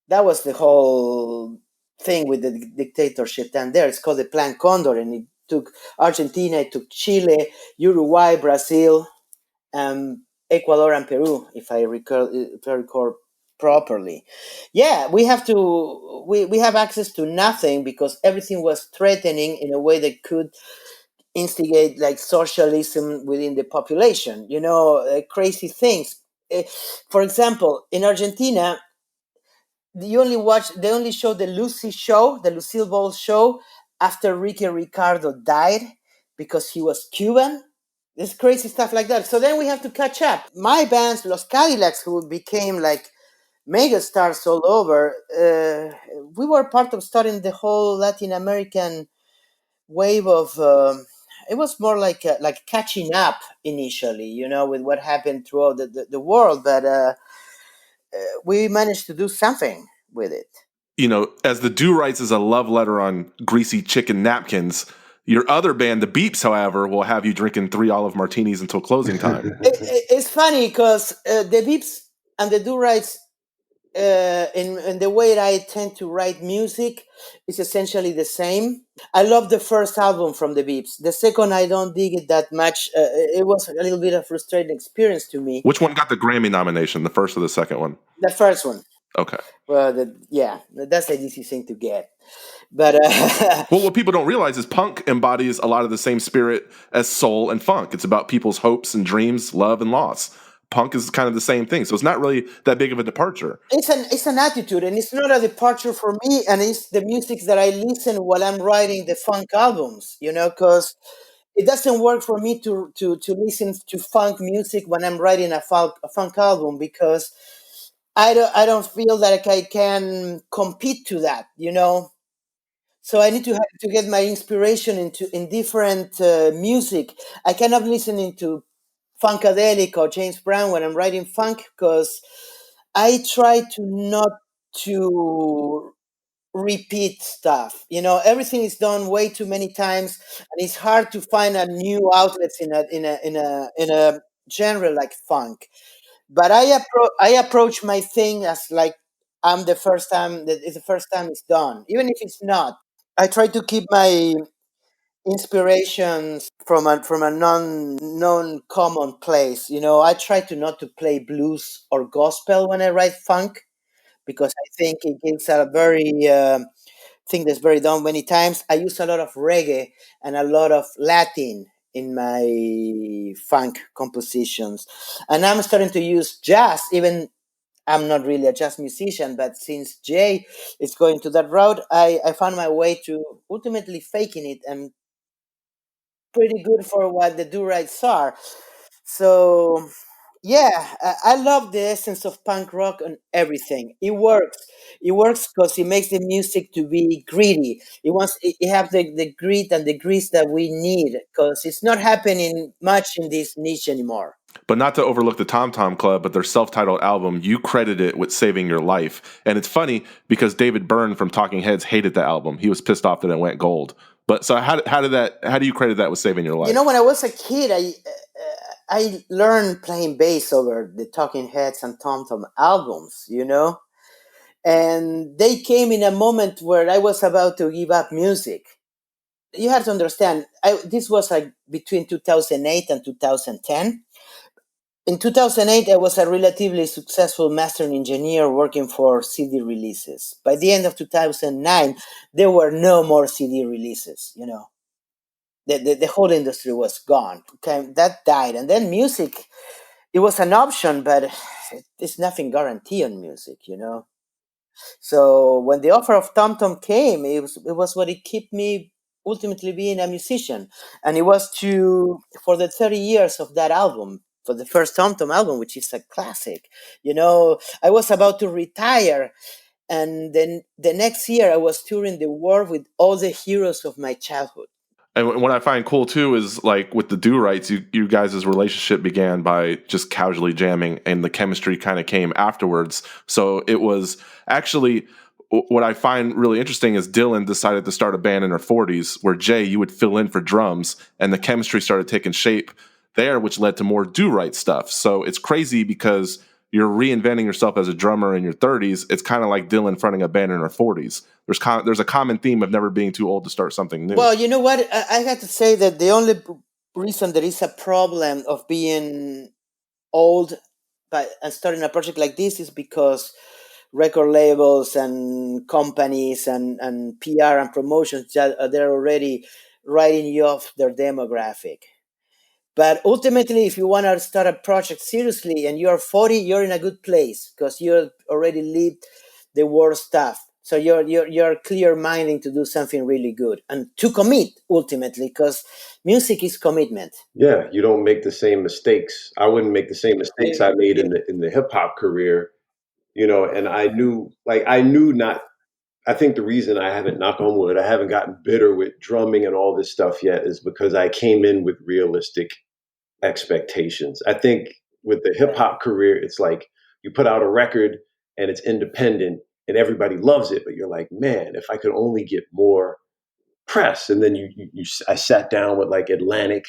That was the whole thing with the dictatorship down there. It's called the Plan Condor, and it took Argentina, it took Chile, Uruguay, Brazil, Ecuador, and Peru, if I recall properly. Yeah, we have to. We have access to nothing because everything was threatening in a way that could instigate like socialism within the population. Crazy things. Eh, For example, in Argentina, they only show the Lucille Ball show after Ricky Ricardo died because he was Cuban. There's crazy stuff like that. So then we have to catch up. My bands, Los Cadillacs, who became like mega stars all over, we were part of starting the whole Latin American wave of. It was more like catching up initially, with what happened throughout the world, but we managed to do something with it. As the Du-Rites is a love letter on greasy chicken napkins, your other band, the Beeps, however, will have you drinking 3 olive martinis until closing time. It's funny because the Beeps and the Du-Rites, in the way that I tend to write music, is essentially the same. I love the first album from the Beeps. The second, I don't dig it that much. It was a little bit of a frustrating experience to me. Which one got the Grammy nomination, the first or the second one? The first one. Okay. Well, that's an easy thing to get. But well, what people don't realize is punk embodies a lot of the same spirit as soul and funk. It's about people's hopes and dreams, love and loss. Punk is kind of the same thing, so it's not really that big of a departure. It's an attitude, and it's not a departure for me. And it's the music that I listen while I'm writing the funk albums. Because it doesn't work for me to listen to funk music when I'm writing a funk album, because I don't feel that I can compete to that. So I need to get my inspiration in different music. I cannot listen to Funkadelic or James Brown when I'm writing funk, because I try to not to repeat stuff. Everything is done way too many times, and it's hard to find a new outlets in a genre like funk. But I approach my thing as like I'm the first time that it's the first time it's done, even if it's not. I try to keep my inspirations from a non common place. I try to not to play blues or gospel when I write funk, because I think it gives a very thing that's very done many times. I use a lot of reggae and a lot of Latin in my funk compositions, and I'm starting to use jazz. Even I'm not really a jazz musician, but since Jay is going to that route, I found my way to ultimately faking it, and pretty good for what the Do-Rites are. So yeah, I love the essence of punk rock and everything. It works. It works because it makes the music to be gritty. It have the grit and the grease that we need, because it's not happening much in this niche anymore. But not to overlook the Tom Tom Club, but their self-titled album, you credit it with saving your life. And it's funny because David Byrne from Talking Heads hated the album. He was pissed off that it went gold. But so how do you credit that with saving your life? When I was a kid, I learned playing bass over the Talking Heads and Tom Tom albums. And they came in a moment where I was about to give up music. You have to understand, this was like between 2008 and 2010. In 2008, I was a relatively successful mastering engineer working for CD releases. By the end of 2009, there were no more CD releases. The whole industry was gone. Okay, that died. And then music, it was an option, but there's nothing guaranteed on music. So when the offer of Tom Tom came, it was what it kept me ultimately being a musician, and it was to for the 30 years of that album, for the first Tom Tom album, which is a classic. I was about to retire, and then the next year I was touring the world with all the heroes of my childhood. And what I find cool too is like with the Du-Rites, you guys' relationship began by just casually jamming, and the chemistry kind of came afterwards. So it was actually what I find really interesting is Dylan decided to start a band in her 40s, where Jay, you would fill in for drums, and the chemistry started taking shape there, which led to more Do-Right stuff. So it's crazy because you're reinventing yourself as a drummer in your 30s. It's kind of like Dylan fronting a band in her 40s. There's a common theme of never being too old to start something new. Well, you know what? I have to say that the only reason there is a problem of being old and starting a project like this is because record labels and companies and PR and promotions, they're already writing you off their demographic. But ultimately, if you want to start a project seriously and you're 40, you're in a good place because you're already lived the worst stuff. So you're clear minded to do something really good and to commit ultimately, because music is commitment. Yeah, you don't make the same mistakes. I wouldn't make the same mistakes I made in the hip hop career, and I knew not. I think the reason I haven't, knock on wood, I haven't gotten bitter with drumming and all this stuff yet is because I came in with realistic expectations. I think with the hip hop career, it's like you put out a record and it's independent and everybody loves it, but you're like, man, if I could only get more press. And then I sat down with like Atlantic,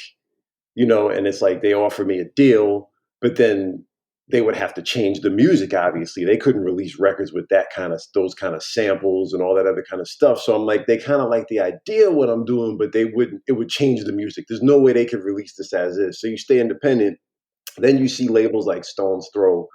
and it's like they offer me a deal, but then they would have to change the music. Obviously, they couldn't release records with those kind of samples and all that other kind of stuff. So I'm like, they kind of like the idea of what I'm doing, but they wouldn't. It would change the music. There's no way they could release this as is. So you stay independent. Then you see labels like Stone's Throw,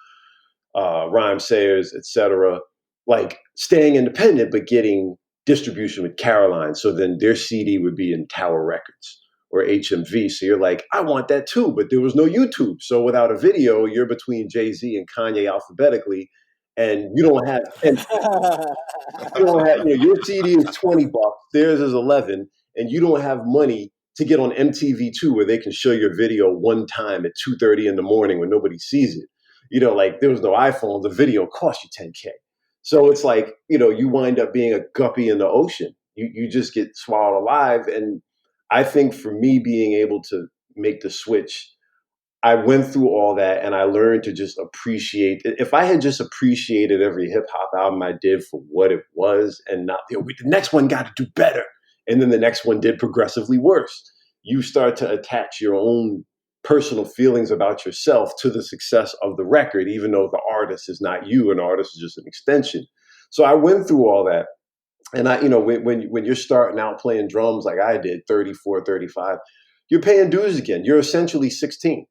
Rhyme Sayers, etc., like staying independent but getting distribution with Caroline. So then their CD would be in Tower Records or HMV. So you're like, I want that too, but there was no YouTube. So without a video, you're between Jay-Z and Kanye alphabetically, and you don't have your CD is $20, theirs is 11, and you don't have money to get on MTV2 where they can show your video one time at 2:30 in the morning when nobody sees it. Like there was no iPhone, the video cost you 10K. So it's like, you wind up being a guppy in the ocean. You just get swallowed alive. And I think for me being able to make the switch, I went through all that and I learned to just appreciate. If I had just appreciated every hip hop album I did for what it was and not, the next one got to do better. And then the next one did progressively worse. You start to attach your own personal feelings about yourself to the success of the record, even though the artist is not you, an artist is just an extension. So I went through all that. And when you're starting out playing drums like I did, 34, 35, you're paying dues again. You're essentially 16.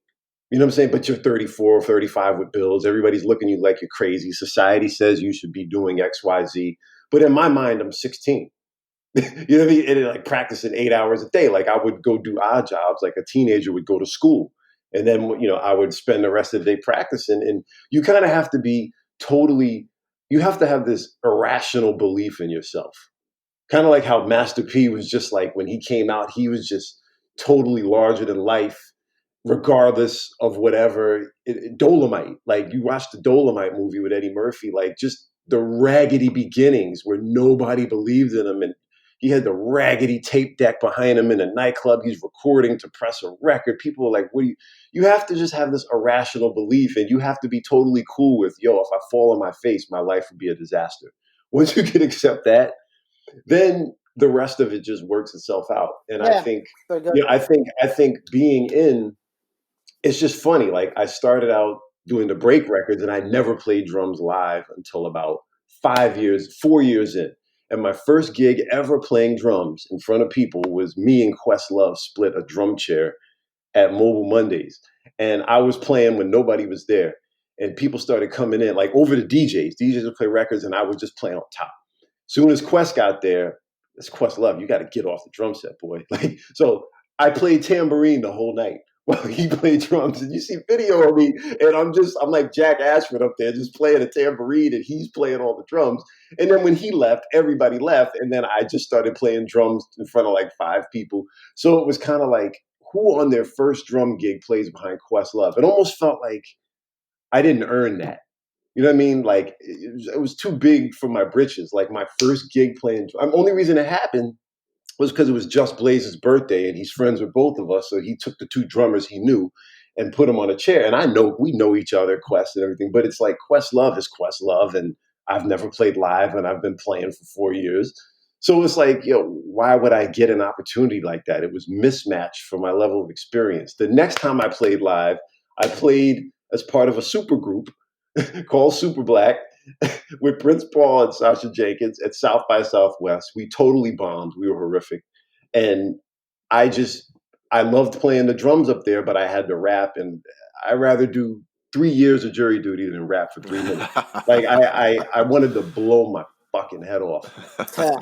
You know what I'm saying? But you're 34 or 35 with bills. Everybody's looking at you like you're crazy. Society says you should be doing X, Y, Z. But in my mind, I'm 16. You know what I mean? And like practicing 8 hours a day. Like I would go do odd jobs like a teenager would go to school. And then, I would spend the rest of the day practicing. And you kind of have to be you have to have this irrational belief in yourself. Kind of like how Master P was just like when he came out, he was just totally larger than life regardless of whatever. Dolomite, like you watch the Dolomite movie with Eddie Murphy, like just the raggedy beginnings where nobody believed in him, and he had the raggedy tape deck behind him in a nightclub. He's recording to press a record. People are like, what do you have to just have this irrational belief, and you have to be totally cool with, if I fall on my face, my life would be a disaster. Once you can accept that, then the rest of it just works itself out. And Yeah, I think, very good. I think being in, it's just funny. Like I started out doing the break records and I never played drums live until about 4 years in. And my first gig ever playing drums in front of people was me and Questlove split a drum chair at Mobile Mondays. And I was playing when nobody was there. And people started coming in, like over the DJs. DJs would play records and I was just playing on top. Soon as Quest got there, it's Questlove. You got to get off the drum set, boy. So I played tambourine the whole night while he played drums. And you see video of me, and I'm like Jack Ashford up there just playing a tambourine, and he's playing all the drums. And then when he left, everybody left, and then I just started playing drums in front of like 5 people. So it was kind of like, who on their first drum gig plays behind Questlove? It almost felt like I didn't earn that. You know what I mean? Like it was too big for my britches. Like my first gig playing. Only reason it happened was because it was Just Blaze's birthday, and he's friends with both of us. So he took the 2 drummers he knew and put them on a chair. And I know we know each other, Quest and everything, but it's like Questlove is Questlove, and I've never played live, and I've been playing for 4 years. So it's like, why would I get an opportunity like that? It was mismatched for my level of experience. The next time I played live, I played as part of a super group called Super Black with Prince Paul and Sasha Jenkins at South by Southwest. We totally bombed. We were horrific. And I loved playing the drums up there, but I had to rap, and I'd rather do 3 years of jury duty than rap for 3 minutes. Like I wanted to blow my fucking head off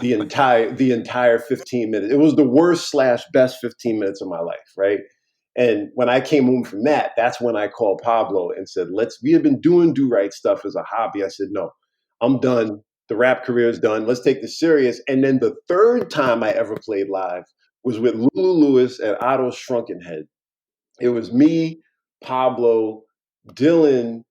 the entire 15 minutes. It was the worst / best 15 minutes of my life, right? And when I came home from that, that's when I called Pablo and said, we had been doing Do-Right stuff as a hobby. I said, no, I'm done. The rap career is done. Let's take this serious. And then the third time I ever played live was with Lulu Lewis at Otto's Shrunken Head. It was me, Pablo, Dylan,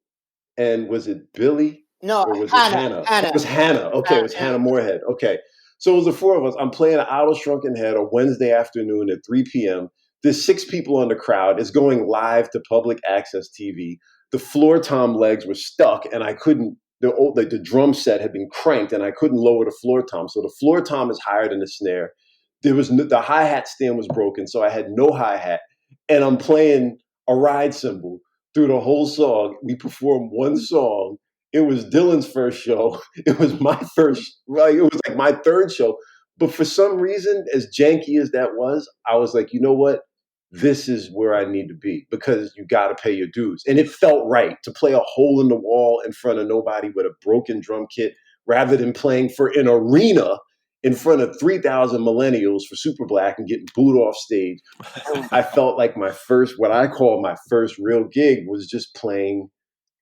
and was it Billy? No, Or was it Hannah? It was Hannah. Okay, it was Hannah Moorhead. Okay. So it was the 4 of us. I'm playing at Otto's Shrunken Head on Wednesday afternoon at 3 p.m. There's 6 people in the crowd. It's going live to public access TV. The floor tom legs were stuck, and I couldn't. The drum set had been cranked, and I couldn't lower the floor tom. So the floor tom is higher than the snare. The hi hat stand was broken, so I had no hi hat, and I'm playing a ride cymbal through the whole song. We performed one song. It was Dylan's first show. It was my first. Like it was like my third show. But for some reason, as janky as that was, I was like, you know what? This is where I need to be, because you got to pay your dues. And it felt right to play a hole in the wall in front of nobody with a broken drum kit rather than playing for an arena in front of 3,000 millennials for Super Black and getting booed off stage. I felt like what I call my first real gig was just playing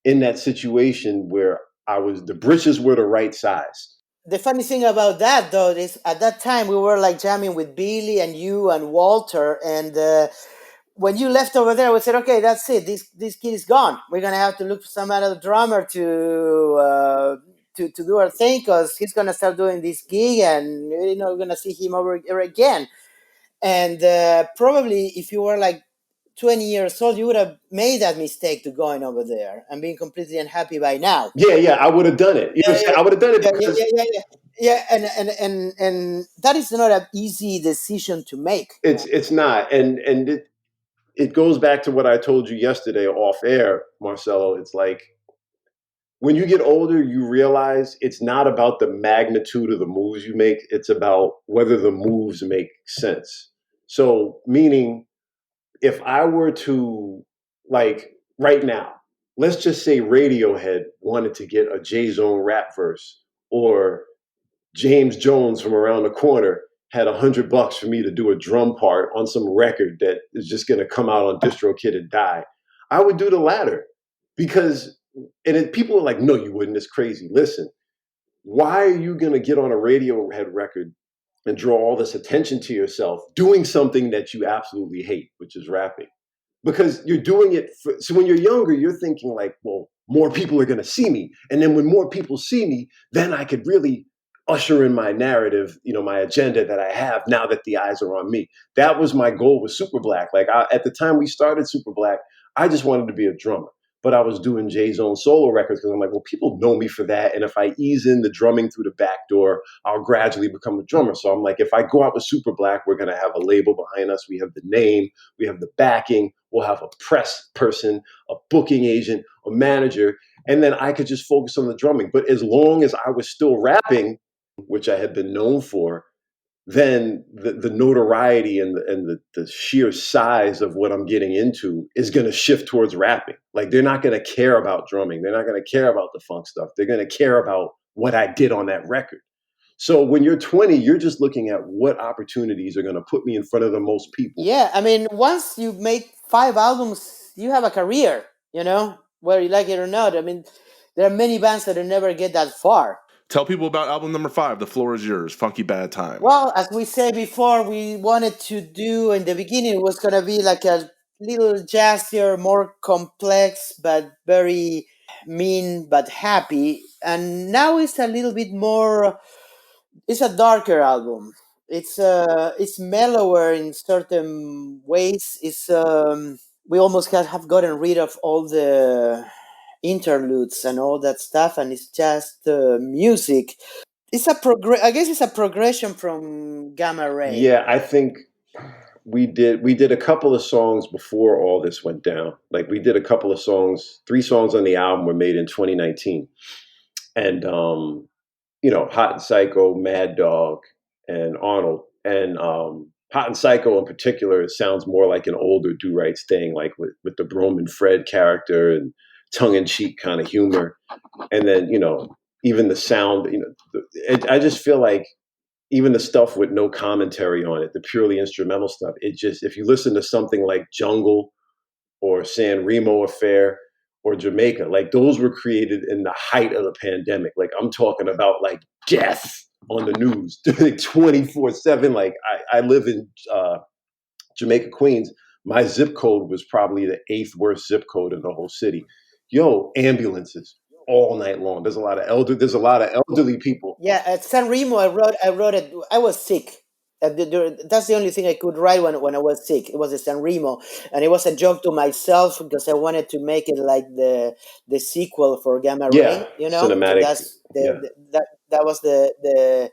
in that situation where the britches were the right size. The funny thing about that, though, is at that time we were like jamming with Billy and you and Walter, and when you left over there, we said, okay, that's it. This kid is gone. We're gonna have to look for some other drummer to do our thing, because he's gonna start doing this gig, and we're gonna see him over again. And probably if you were like 20 years old, you would have made that mistake to going over there and being completely unhappy by now. Yeah, I would have done it. I would have done it because and that is not an easy decision to make. it's not, and it goes back to what I told you yesterday off air, Marcelo. It's like when you get older, you realize it's not about the magnitude of the moves you make. It's about whether the moves make sense. So, meaning, if I were to, like, right now, let's just say Radiohead wanted to get a J-Zone rap verse, or James Jones from around the corner had $100 for me to do a drum part on some record that is just going to come out on DistroKid and die, I would do the latter. Because, people are like, no, you wouldn't. It's crazy. Listen, why are you going to get on a Radiohead record and draw all this attention to yourself doing something that you absolutely hate, which is rapping? Because you're doing it so when you're younger, you're thinking like, well, more people are going to see me. And then when more people see me, then I could really usher in my narrative, my agenda that I have now that the eyes are on me. That was my goal with Super Black. Like at the time we started Super Black, I just wanted to be a drummer. But I was doing Jay-Zone solo records because I'm like, well, people know me for that. And if I ease in the drumming through the back door, I'll gradually become a drummer. So I'm like, if I go out with Super Black, we're going to have a label behind us. We have the name, we have the backing, we'll have a press person, a booking agent, a manager, and then I could just focus on the drumming. But as long as I was still rapping, which I had been known for, then the notoriety and the sheer size of what I'm getting into is going to shift towards rapping. Like they're not going to care about drumming. They're not going to care about the funk stuff. They're going to care about what I did on that record. So when you're 20, you're just looking at what opportunities are going to put me in front of the most people. Yeah, I mean, once you make 5 albums, you have a career, whether you like it or not. I mean, there are many bands that never get that far. Tell people about album number 5. The floor is yours. Funky Bad Time. Well, as we said before, we wanted to do in the beginning, it was going to be like a little jazzier, more complex, but very mean but happy. And now it's a little bit more, it's a darker album. It's mellower in certain ways. We almost have gotten rid of all the interludes and all that stuff, and it's just music. I guess it's a progression from Gamma Ray. Yeah, I think we did a couple of songs before all this went down. Like we did a couple of songs, 3 songs on the album were made in 2019. And Hot and Psycho, Mad Dog, and Arnold. And Hot and Psycho in particular, it sounds more like an older Du-Rites thing, like with the Brom and Fred character and tongue-in-cheek kind of humor. And then, even the sound, I just feel like even the stuff with no commentary on it, the purely instrumental stuff, if you listen to something like Jungle or San Remo Affair or Jamaica, like those were created in the height of the pandemic. Like I'm talking about like death on the news 24/7. Like I live in Jamaica, Queens. My zip code was probably the 8th worst zip code in the whole city. Yo, ambulances all night long. There's a lot of elderly people. Yeah, at San Remo, I wrote it. I was sick. That's the only thing I could write when I was sick. It was a San Remo, and it was a joke to myself because I wanted to make it like the sequel for Gamma Yeah, Ray. So cinematic. that's Yeah. that was the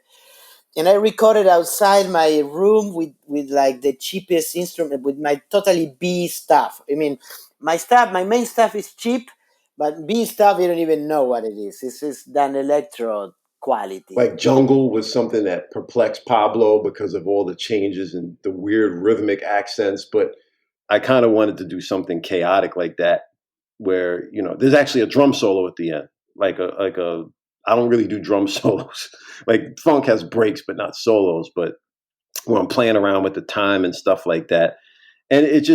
and I recorded outside my room with like the cheapest instrument, with my totally B stuff. I mean, my main stuff is cheap, but B stuff, you don't even know what it is. It's just done electro quality. Like Jungle was something that perplexed Pablo because of all the changes and the weird rhythmic accents. But I kind of wanted to do something chaotic like that, where there's actually a drum solo at the end, like a. I don't really do drum solos. Like funk has breaks, but not solos. But where I'm playing around with the time and stuff like that, and it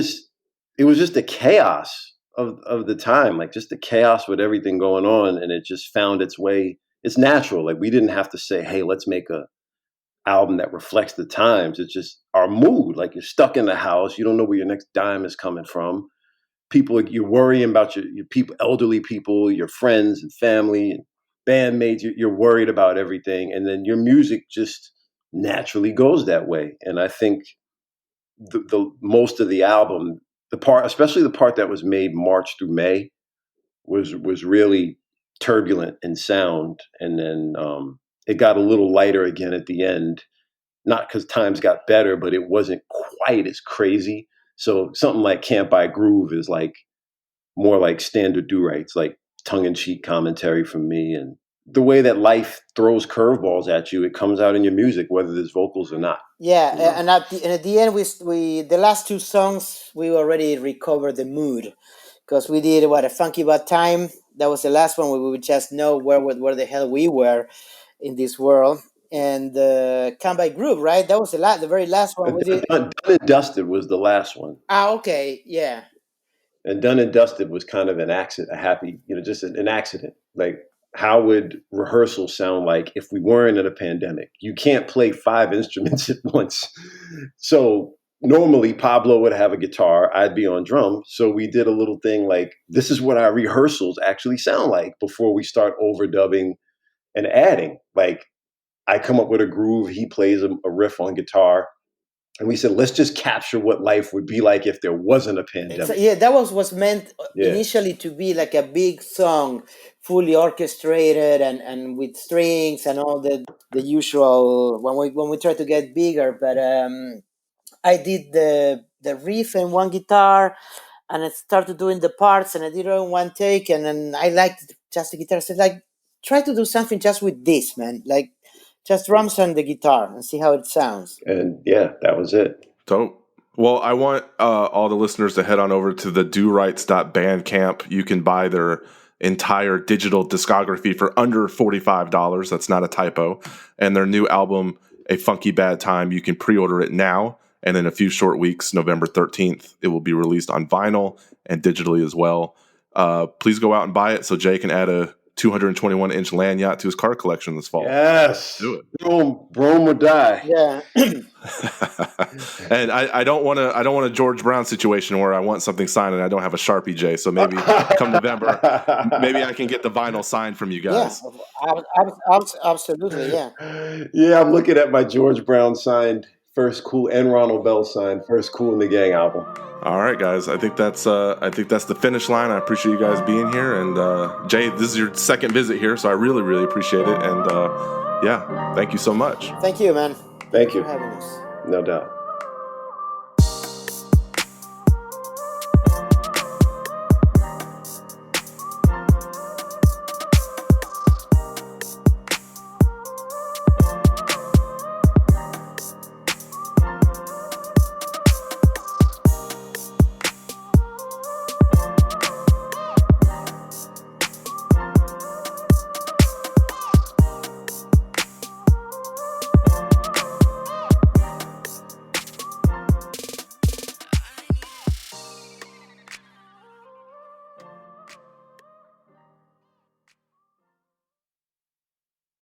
was just the chaos of the time, like just the chaos with everything going on, and it just found its way. It's natural. Like we didn't have to say, "Hey, let's make a album that reflects the times." It's just our mood. Like you're stuck in the house, you don't know where your next dime is coming from. People, you're worrying about your people, elderly people, your friends and family and bandmates. You're worried about everything, and then your music just naturally goes that way. And I think the most of the album, especially the part that was made March through May, was really turbulent in sound, and then it got a little lighter again at the end. Not because times got better, but it wasn't quite as crazy. So something like Can't Buy Groove is like more like standard Du-Rites, like tongue-in-cheek commentary from me, and the way that life throws curveballs at you, it comes out in your music, whether there's vocals or not. Yeah, and at the end, we the last 2 songs we already recovered the mood, because we did a Funky Bad Time. That was the last one where we would just know where the hell we were in this world. And Come By Groove, right? That was the very last one. We did. Done and Dusted was the last one. Okay, yeah. And Done and Dusted was kind of an accident, just an accident. Like, how would rehearsal sound like if we weren't in a pandemic? You can't play 5 instruments at once. So normally Pablo would have a guitar, I'd be on drums. So we did a little thing like, this is what our rehearsals actually sound like before we start overdubbing and adding. Like, I come up with a groove, he plays a riff on guitar. And we said, let's just capture what life would be like if there wasn't a pandemic. Yeah, that was meant initially to be like a big song, fully orchestrated and with strings and all the usual when we try to get bigger. But I did the riff and one guitar, and I started doing the parts, and I did it in one take, and then I liked just the guitar. I said, like, try to do something just with this, man. Like, just drums and the guitar and see how it sounds. And yeah, that was it. Dope. Well, I want all the listeners to head on over to the Du-Rites.bandcamp. You can buy their entire digital discography for under $45. That's not a typo. And their new album, A Funky Bad Time, you can pre-order it now. And in a few short weeks, November 13th, it will be released on vinyl and digitally as well. Please go out and buy it so Jay can add a 221-inch land yacht to his car collection this fall. Yes. Do it. Rome or die. Yeah. And I don't want a George Brown situation where I want something signed and I don't have a Sharpie, Jay. So maybe come November, maybe I can get the vinyl signed from you guys. Yeah, absolutely. Yeah. Yeah, I'm looking at my George Brown signed First Cool and Ronald Bell signed First Cool in the Gang album. All right, guys. I think that's the finish line. I appreciate you guys being here. And Jay, this is your second visit here, so I really, really appreciate it. And yeah, thank you so much. Thank you, man. Thank you. For having us. No doubt.